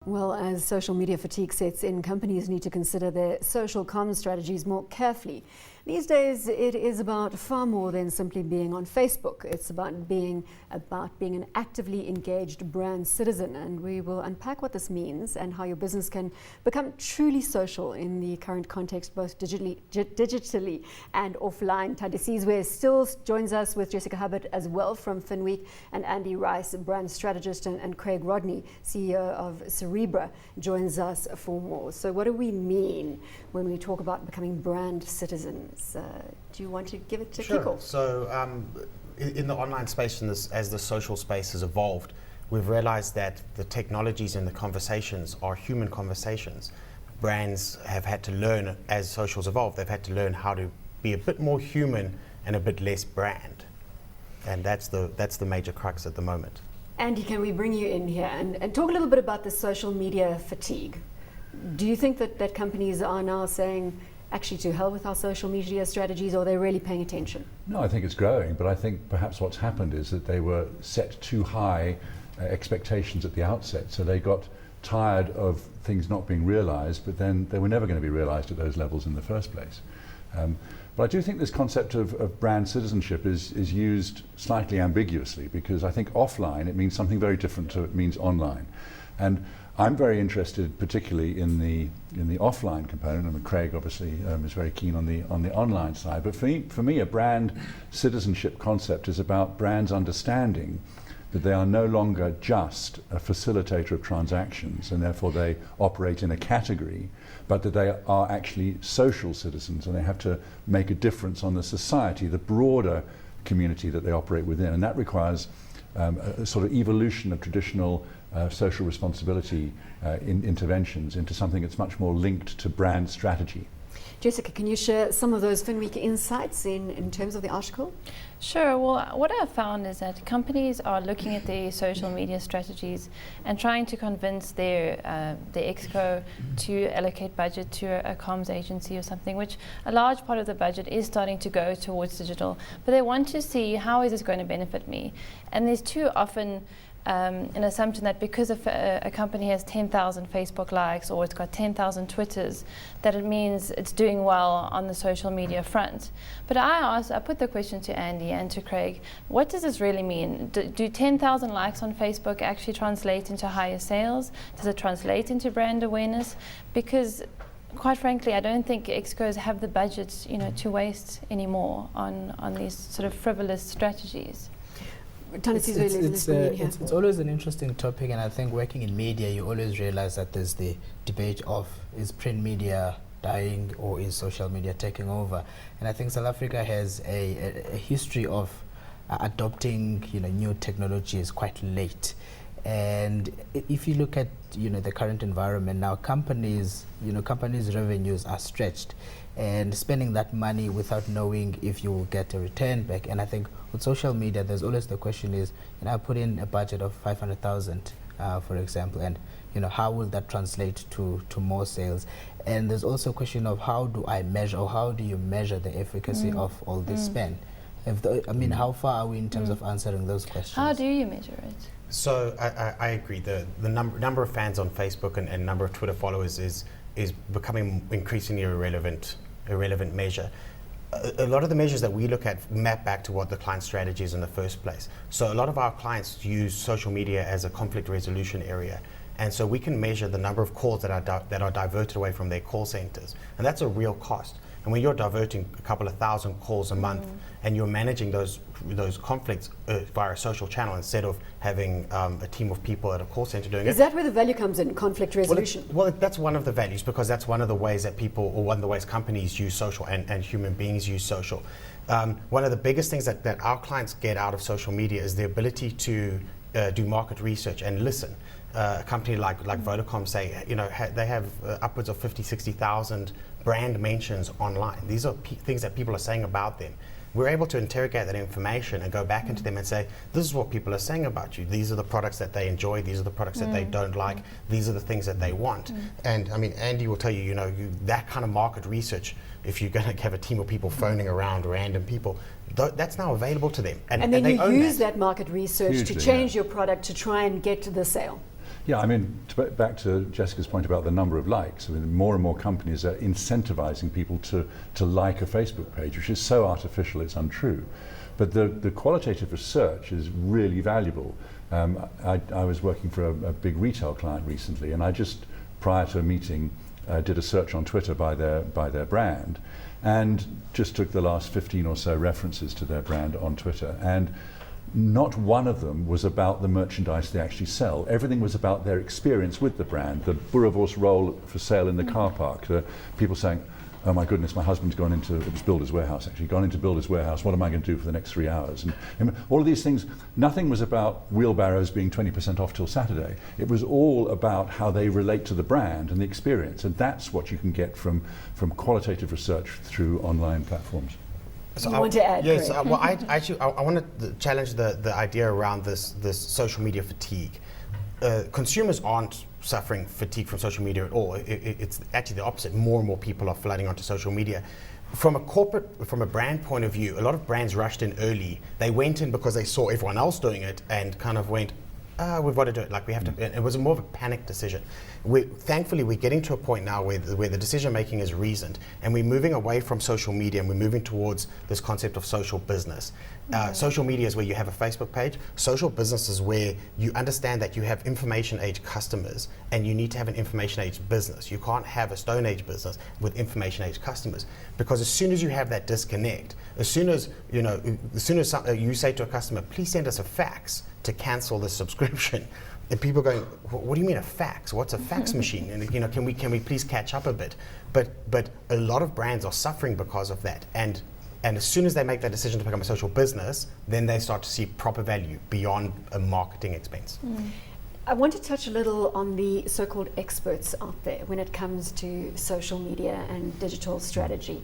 Well, as social media fatigue sets in, companies need to consider their social comms strategies more carefully. These days, it is about far more than simply being on Facebook. It's about being an actively engaged brand citizen, and we will unpack what this means and how your business can become truly social in the current context, both digitally and offline. Tandisizwe still joins us with Jessica Hubbard as well from Finweek, and Andy Rice, brand strategist, and Craig Rodney, CEO of Cerebra, joins us for more. So what do we mean when we talk about becoming brand citizens? Do you want to give it a Sure. kick-off? So in the online space and as the social space has evolved, we've realized that the technologies and the conversations are human conversations. Brands have had to learn, as socials evolve, they've had to learn how to be a bit more human and a bit less brand. And that's the major crux at the moment. Andy, can we bring you in here and talk a little bit about the social media fatigue? Do you think that companies are now saying, actually, to hell with our social media strategies, or are they really paying attention? No, I think it's growing, but I think perhaps what's happened is that they were set too high expectations at the outset, so they got tired of things not being realized, but then they were never going to be realized at those levels in the first place. But I do think this concept of brand citizenship is used slightly ambiguously, because I think offline it means something very different to it means online. And I'm very interested particularly in the offline component, and Craig obviously is very keen on the online side. But for me, a brand citizenship concept is about brands understanding that they are no longer just a facilitator of transactions and therefore they operate in a category, but that they are actually social citizens and they have to make a difference on the society, the broader community that they operate within. And that requires a sort of evolution of traditional social responsibility interventions into something that's much more linked to brand strategy. Jessica, can you share some of those Finweek insights in terms of the article? Sure. Well, what I've found is that companies are looking at their social media strategies and trying to convince their exco to allocate budget to a comms agency or something, which a large part of the budget is starting to go towards digital. But they want to see, how is this going to benefit me? And there's too often an assumption that because a company has 10,000 Facebook likes or it's got 10,000 Twitters, that it means it's doing well on the social media front. But I put the question to Andy and to Craig, what does this really mean? Do 10,000 likes on Facebook actually translate into higher sales? Does it translate into brand awareness? Because quite frankly, I don't think excos have the budget, to waste anymore on these sort of frivolous strategies. It's always an interesting topic, and I think working in media, you always realize that there's the debate of, is print media dying or is social media taking over? And I think South Africa has a history of adopting new technologies quite late. And if you look at the current environment now, companies' revenues are stretched, and spending that money without knowing if you will get a return back. And I think with social media, there's always the question is, I put in a budget of 500,000, for example, and how will that translate to more sales? And there's also a question of how do I measure, or how do you measure the efficacy of all this spend? How far are we in terms of answering those questions? How do you measure it? So I agree. The number of fans on Facebook and number of Twitter followers is becoming increasingly irrelevant measure. A lot of the measures that we look at map back to what the client strategy is in the first place. So a lot of our clients use social media as a conflict resolution area. And so we can measure the number of calls that are diverted away from their call centers. And that's a real cost. And when you're diverting a couple of thousand calls a month and you're managing those conflicts via a social channel instead of having a team of people at a call center doing it. Is that where the value comes in, conflict resolution? Well, that's one of the values, because that's one of the ways that one of the ways companies use social and human beings use social. One of the biggest things that our clients get out of social media is the ability to do market research and listen. A company like Vodacom say, they have upwards of 50, 60,000 brand mentions online. These are things that people are saying about them. We're able to interrogate that information and go back into them and say, this is what people are saying about you. These are the products that they enjoy. These are the products that they don't like. These are the things that they want. And Andy will tell you, that kind of market research, if you're going to have a team of people phoning around random people, that's now available to them. And then you use that market research to change your product to try and get to the sale. Yeah, I mean, back to Jessica's point about the number of likes, I mean, more and more companies are incentivizing people to like a Facebook page, which is so artificial it's untrue. But the qualitative research is really valuable. I was working for a big retail client recently, and I just, prior to a meeting, did a search on Twitter by their brand, and just took the last 15 or so references to their brand on Twitter. And not one of them was about the merchandise they actually sell. Everything was about their experience with the brand. The Boerewors roll for sale in the car park. The people saying, oh my goodness, my husband's gone into, it was Builder's Warehouse actually, gone into Builder's Warehouse, what am I going to do for the next 3 hours? And all of these things, nothing was about wheelbarrows being 20% off till Saturday. It was all about how they relate to the brand and the experience. And that's what you can get from qualitative research through online platforms. So you want to add? Yes, Craig? well, I want to challenge the idea around this social media fatigue. Consumers aren't suffering fatigue from social media at all. It's actually the opposite. More and more people are flooding onto social media. From a brand point of view, a lot of brands rushed in early. They went in because they saw everyone else doing it and kind of went, we've got to do it. Like we have to. It was more of a panic decision. Thankfully, we're getting to a point now where the decision making is reasoned, and we're moving away from social media and we're moving towards this concept of social business. Social media is where you have a Facebook page. Social business is where you understand that you have information age customers and you need to have an information age business. You can't have a stone age business with information age customers, because as soon as you have that disconnect, as soon as you say to a customer, please send us a fax to cancel the subscription, and people going, what do you mean a fax? What's a fax machine? And can we please catch up a bit? But a lot of brands are suffering because of that. And as soon as they make that decision to become a social business, then they start to see proper value beyond a marketing expense. I want to touch a little on the so-called experts out there when it comes to social media and digital strategy,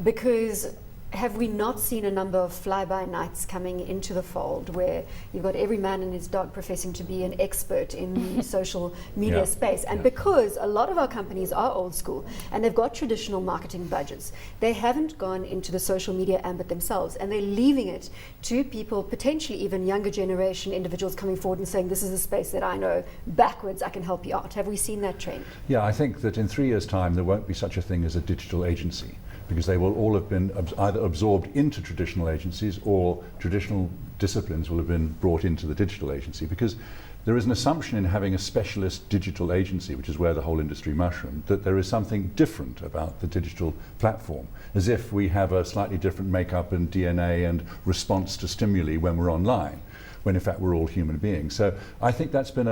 because have we not seen a number of fly-by-nights coming into the fold where you've got every man and his dog professing to be an expert in the social media space? And because a lot of our companies are old school and they've got traditional marketing budgets, they haven't gone into the social media ambit themselves, and they're leaving it to people, potentially even younger generation individuals coming forward and saying, this is a space that I know backwards, I can help you out. Have we seen that trend? Yeah, I think that in 3 years' time there won't be such a thing as a digital agency, because they will all have been either absorbed into traditional agencies, or traditional disciplines will have been brought into the digital agency, because there is an assumption in having a specialist digital agency, which is where the whole industry mushroomed, that there is something different about the digital platform, as if we have a slightly different makeup and DNA and response to stimuli when we're online, when in fact we're all human beings. So I think that's been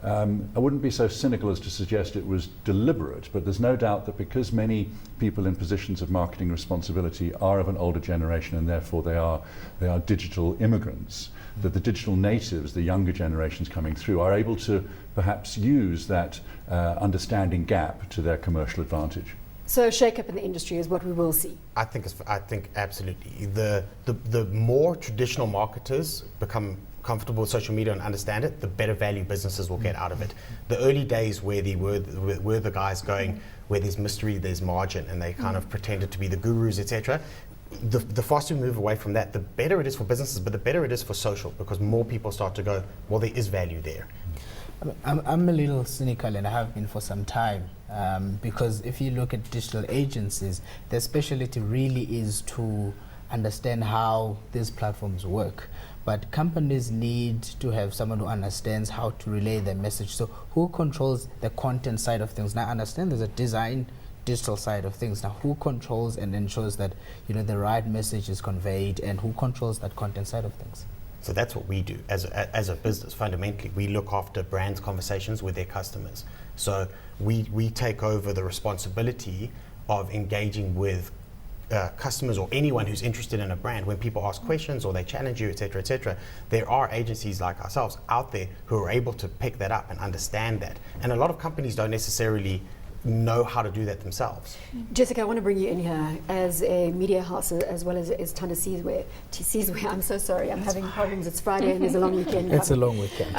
I wouldn't be so cynical as to suggest it was deliberate, but there's no doubt that because many people in positions of marketing responsibility are of an older generation, and therefore they are digital immigrants, that the digital natives, the younger generations coming through, are able to perhaps use that understanding gap to their commercial advantage. So a shake-up in the industry is what we will see. I think absolutely. The more traditional marketers become comfortable with social media and understand it, the better value businesses will get out of it. The early days where were the guys going, where there's mystery, there's margin, and they kind of pretended to be the gurus, etc. The faster we move away from that, the better it is for businesses, but the better it is for social, because more people start to go, well, there is value there. I'm a little cynical, and I have been for some time, because if you look at digital agencies, their specialty really is to understand how these platforms work. But companies need to have someone who understands how to relay their message. So who controls the content side of things? Now I understand there's a design digital side of things. Now who controls and ensures that the right message is conveyed, and who controls that content side of things? So that's what we do as a business. Fundamentally, we look after brands' conversations with their customers. So we take over the responsibility of engaging with customers or anyone who's interested in a brand. When people ask questions or they challenge you, etc., etc., there are agencies like ourselves out there who are able to pick that up and understand that. And a lot of companies don't necessarily know how to do that themselves. Jessica, I want to bring you in here as a media house, as well as Tandisizwe. I'm so sorry, I'm having problems. It's Friday and there's a long weekend. It's a long weekend.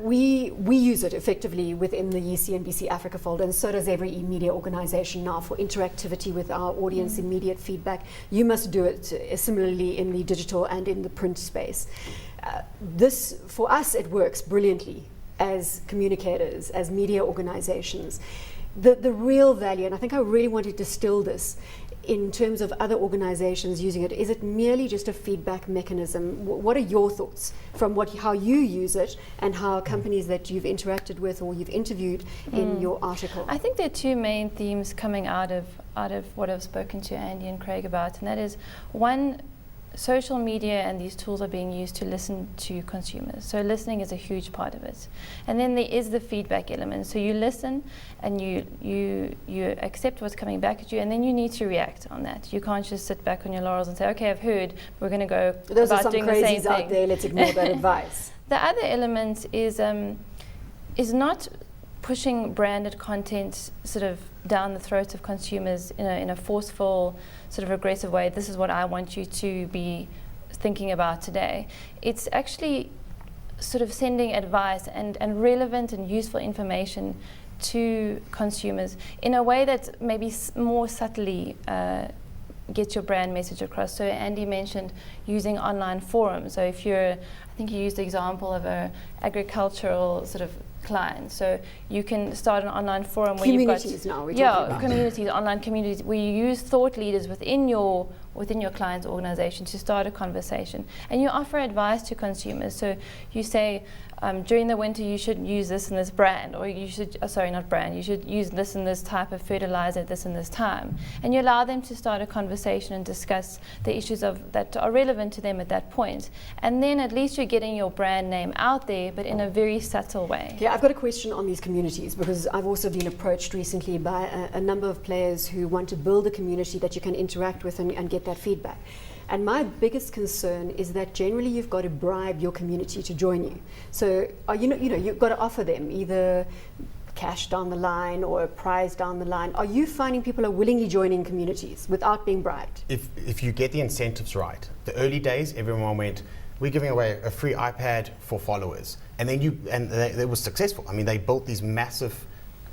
We use it effectively within the CNBC Africa fold, and so does every media organization now, for interactivity with our audience, immediate feedback. You must do it similarly in the digital and in the print space. This, for us, it works brilliantly. as communicators, as media organizations, the real value, and I think I really want to distill this in terms of other organizations using it, is it merely just a feedback mechanism? What are your thoughts from how you use it and how companies that you've interacted with or you've interviewed in your article? I think there are two main themes coming out of what I've spoken to Andy and Craig about, and that is, one, social media and these tools are being used to listen to consumers. So listening is a huge part of it. And then there is the feedback element. So you listen and you accept what's coming back at you, and then you need to react on that. You can't just sit back on your laurels and say, okay, I've heard, we're going to go Those about are some doing the same crazies thing. out there, let's ignore that advice. The other element is not pushing branded content sort of down the throats of consumers in a forceful, sort of aggressive way. This is what I want you to be thinking about today. It's actually sort of sending advice and relevant and useful information to consumers in a way that maybe more subtly gets your brand message across. So Andy mentioned using online forums. So if I think you used the example of an agricultural sort of client. So you can start an online forum where you've got communities, online communities, where you use thought leaders within your client's organization to start a conversation, and you offer advice to consumers. So you say, during the winter you should use this and this brand, or you should, you should use this and this type of fertilizer at this and this time. And you allow them to start a conversation and discuss the issues that are relevant to them at that point. And then at least you're getting your brand name out there, but in a very subtle way. Yeah, I've got a question on these communities, because I've also been approached recently by a number of players who want to build a community that you can interact with and get that feedback. And my biggest concern is that generally you've got to bribe your community to join you. So you've got to offer them either cash down the line or a prize down the line. Are you finding people are willingly joining communities without being bribed? If you get the incentives right, the early days, everyone went, we're giving away a free iPad for followers. And then they were successful. I mean, they built these massive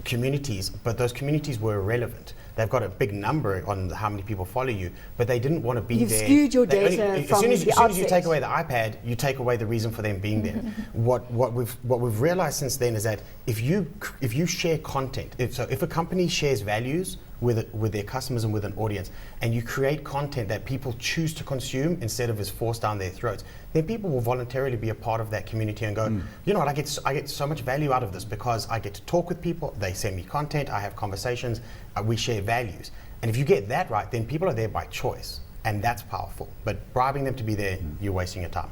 communities, but those communities were irrelevant. They've got a big number on how many people follow you, but they didn't want to be there. You've skewed your data as soon as you take away the iPad, you take away the reason for them being there. What we've realized since then is that if you share content, if a company shares values with their customers and with an audience, and you create content that people choose to consume instead of is forced down their throats, then people will voluntarily be a part of that community and go, you know what, I get so much value out of this because I get to talk with people, they send me content, I have conversations, we share values. And if you get that right, then people are there by choice. And that's powerful. But bribing them to be there, you're wasting your time.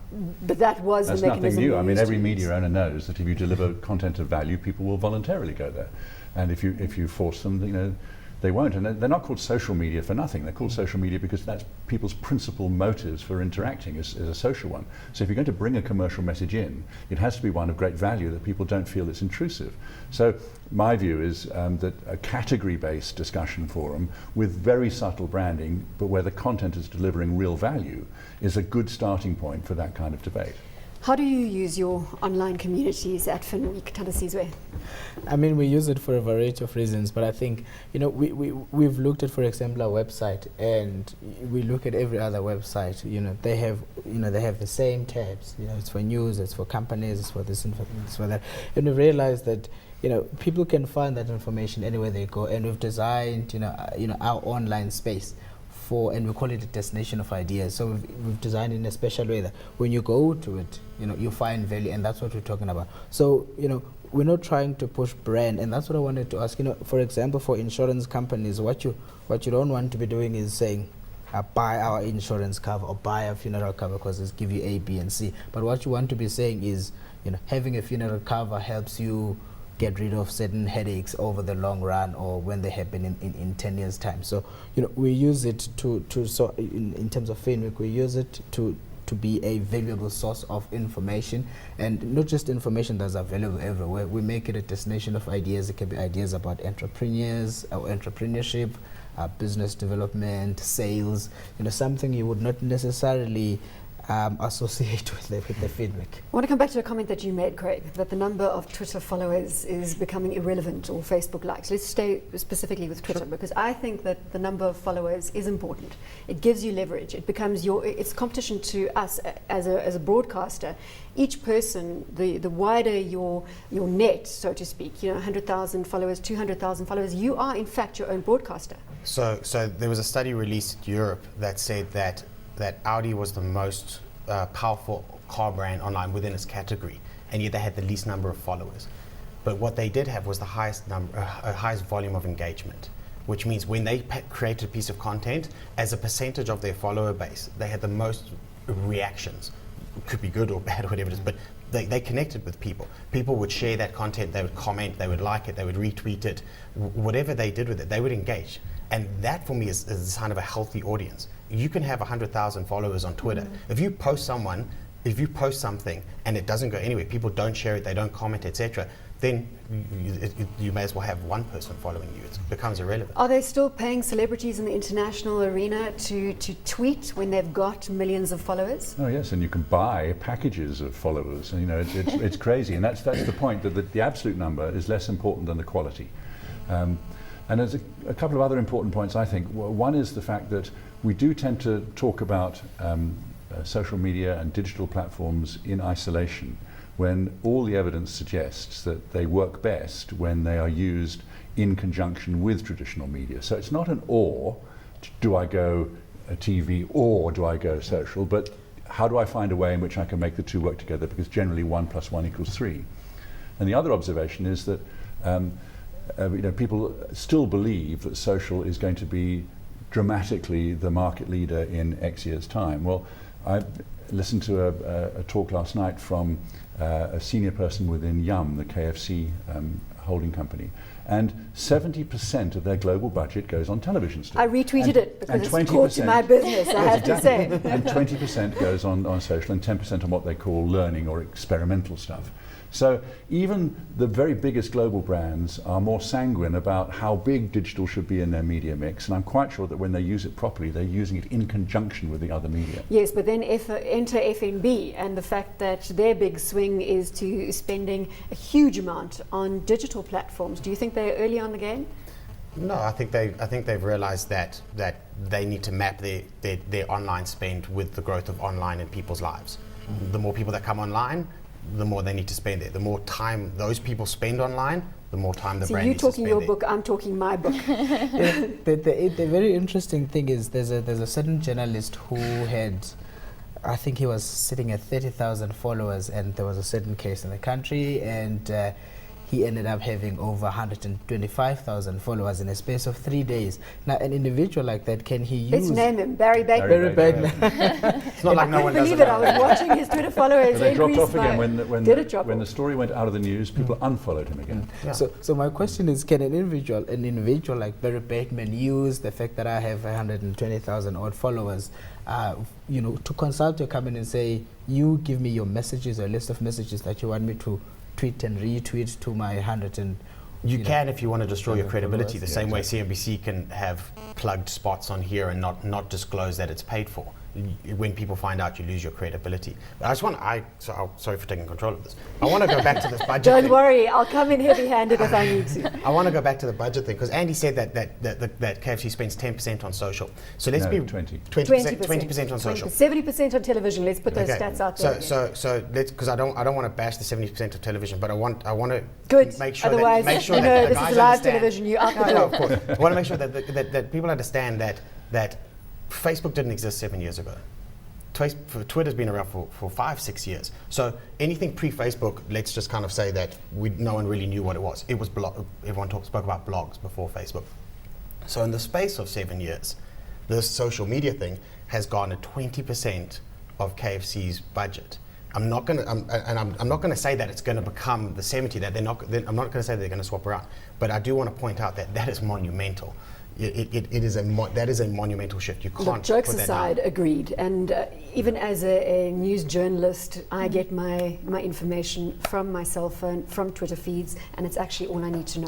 But that's nothing new. I mean, every media owner knows that if you deliver content of value, people will voluntarily go there. And if you force them, they won't. And they're not called social media for nothing. They're called social media because that's people's principal motives for interacting is a social one. So if you're going to bring a commercial message in, it has to be one of great value that people don't feel it's intrusive. So my view is that a category-based discussion forum with very subtle branding, but where the content is delivering real value, is a good starting point for that kind of debate. How do you use your online communities at Finweek, Tandisizwe? I mean, we use it for a variety of reasons, but I think, we've looked at, for example, our website, and we look at every other website, they have the same tabs, it's for news, it's for companies, it's for this, it's for that. And we realized that, people can find that information anywhere they go, and we've designed, our online space and we call it a destination of ideas. So we've designed it in a special way that when you go to it, you find value, and that's what we're talking about. So, we're not trying to push brand, and that's what I wanted to ask. For example, for insurance companies, what you don't want to be doing is saying, buy our insurance cover or buy a funeral cover because it's give you A, B, and C. But what you want to be saying is, having a funeral cover helps you get rid of certain headaches over the long run or when they happen in 10 years time. So we use it in terms of Finweek, we use it to be a valuable source of information, and not just information that's available everywhere. We make it a destination of ideas. It can be ideas about entrepreneurs or entrepreneurship, business development, sales, something you would not necessarily associate with the Finweek. I want to come back to a comment that you made, Craig, that the number of Twitter followers is becoming irrelevant, or Facebook likes. Let's stay specifically with Twitter, because I think that the number of followers is important. It gives you leverage. It becomes it's competition to us as a broadcaster. Each person, the wider your net, so to speak, 100,000 followers, 200,000 followers, you are in fact your own broadcaster. So there was a study released in Europe that said that Audi was the most powerful car brand online within its category, and yet they had the least number of followers. But what they did have was the highest volume of engagement, which means when they created a piece of content, as a percentage of their follower base, they had the most reactions. It could be good or bad or whatever it is, but they connected with people. People would share that content, they would comment, they would like it, they would retweet it, whatever they did with it, they would engage. And that for me is a sign of a healthy audience. You can have 100,000 followers on Twitter. If you post something and it doesn't go anywhere, people don't share it, they don't comment, etc., then you may as well have one person following you. It becomes irrelevant. Are they still paying celebrities in the international arena to tweet when they've got millions of followers? Oh yes, and you can buy packages of followers. And, it's crazy, and that's the point, that the absolute number is less important than the quality. And there's a couple of other important points, I think. One is the fact that we do tend to talk about social media and digital platforms in isolation, when all the evidence suggests that they work best when they are used in conjunction with traditional media. So it's not an or, do I go TV or do I go social, but how do I find a way in which I can make the two work together, because generally 1 + 1 = 3. And the other observation is that people still believe that social is going to be dramatically the market leader in X years' time. Well, I listened to a talk last night from a senior person within Yum, the KFC holding company, and 70% of their global budget goes on television still. I retweeted it because it's core to my business, I have to say. And 20% goes on social, and 10% on what they call learning or experimental stuff. So even the very biggest global brands are more sanguine about how big digital should be in their media mix, and I'm quite sure that when they use it properly, they're using it in conjunction with the other media. Yes, but then enter FNB and the fact that their big swing is to spending a huge amount on digital platforms. Do you think they're early on the game? No, I think they've realized that they need to map their online spend with the growth of online in people's lives. The more people that come online, the more they need to spend there. The more time those people spend online, the more time the brand needs to spend. So you're talking your book, I'm talking my book. The very interesting thing is there's a certain journalist who had, I think he was sitting at 30,000 followers, and there was a certain case in the country, and he ended up having over 125,000 followers in a space of 3 days. Now, an individual like that, can he use... Let's name him, Barry Bateman. Barry Bateman. It's not like no one doesn't know. I was watching his Twitter followers they dropped off again when the story went out of the news. People unfollowed him again. Yeah. So my question is, can an individual like Barry Bateman use the fact that I have 120,000 odd followers, to consult your company and say, you give me your messages, or a list of messages that you want me to tweet and retweet to my 100 and... You can, if you want to destroy your credibility, the same way CNBC can have plugged spots on here and not disclose that it's paid for. When people find out, you lose your credibility. But sorry for taking control of this. I want to go back to this budget Don't thing. worry, I'll come in heavy-handed if I need to. I want to go back to the budget thing, because Andy said that KFC spends 10% on social. So let's be 20% on social. 70% on television. Let's put those stats out there. So let's, because I don't want to bash the 70% of television, but I want Good. make sure Otherwise, that the this guys is live understand. television. You out the door. No, of course. I want to make sure that people understand that Facebook didn't exist 7 years ago. Twitter's been around for 5-6 years. So anything pre-Facebook, let's just kind of say that no one really knew what it was. It was everyone spoke about blogs before Facebook. So in the space of 7 years, this social media thing has garnered 20% of KFC's budget. I'm not going to say that it's going to become the 70. That I'm not going to say they're going to swap around. But I do want to point out that is monumental. That is a monumental shift. You can't. Look, jokes put that aside, down. agreed. And even as a news journalist, I get my information from my cell phone, from Twitter feeds, and it's actually all I need to know.